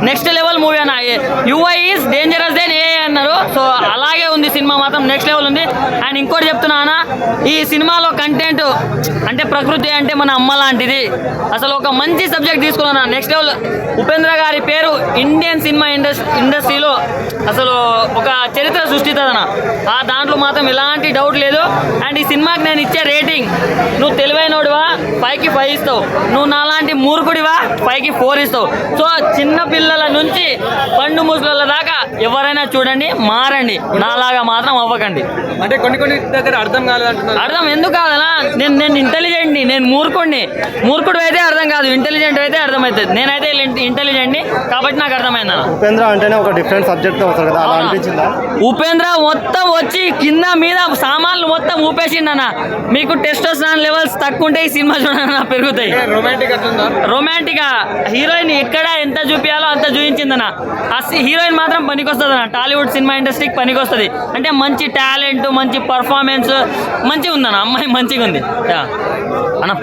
Next level movie అన్న. UI is dangerous then ఏ అన్నారు. So అలాగే ఉంది సినిమా, మాత్రం నెక్స్ట్ లెవెల్ ఉంది. అండ్ ఇంకోటి చెప్తున్నా అన్న, ఈ సినిమాలో కంటెంట్ అంటే ప్రకృతి అంటే మన అమ్మ లాంటిది. అసలు ఒక మంచి సబ్జెక్ట్ తీసుకున్నా. నెక్స్ట్ లెవెల్ ఉపేంద్ర గారి పేరు ఇండియన్ సినిమా ఇండస్ట్రీలో అసలు ఒక చరిత్ర సృష్టిస్తుందన్న. ఆ దాంట్లో మాత్రం ఎలాంటి డౌట్ లేదు. అండ్ ఈ సినిమాకి నేను ఇచ్చే రేటింగ్, నువ్వు తెలివైనోడివా 5కి 5 ఇస్తావు, నువ్వు నాలాంటి మూర్ఖుడివా 5కి 4 ఇస్తావు. సో చిన్న పిల్లల నుంచి పండు ముసల దాకా ఎవరైనా చూడండి, మారండి, నాలాగా మాత్రం అవ్వకండి. అంటే కొన్ని దగ్గర అర్థం కాలేదంటున్నారు. అర్థం ఎందుకు కాదనా? నేను ఇంటెలిజెంట్ని, నేను మూర్ఖుడు అయితే అర్థం కాదు, ఇంటెలిజెంట్ అయితే అర్థమవుతుంది. నేనైతే ఇంటెలిజెంట్ని కాబట్టి నాకు అర్థమైంది. ఉపేంద్ర అంటేనే ఒక డిఫరెంట్ సబ్జెక్ట్ వస్తుంది కదా, అలా అనిపించిందా? ఉపేంద్ర మొత్తం వచ్చి కింద మీద సామాన్లు మొత్తం ఊపేసిండన్న. మీకు టెస్టోస్టెరాన్ లెవెల్స్ తక్కువ ఉంటే ఈ సినిమా చూడన్న పెరుగుతాయి. రొమాంటిక్ హీరోయిన్ ఎక్కడ ఎంత చూపించాలో అంత చూపించిందన్న. ఆ హీరోయిన్ మాత్రం పనికొస్తుంది అన్న, టాలీవుడ్ సినిమా ఇండస్ట్రీకి పనికొస్తుంది. అంటే మంచి టాలెంట్, మంచి పర్ఫార్మెన్స్ మంచిగా ఉందన్న. అమ్మాయి మంచిగా ఉంది అన్న.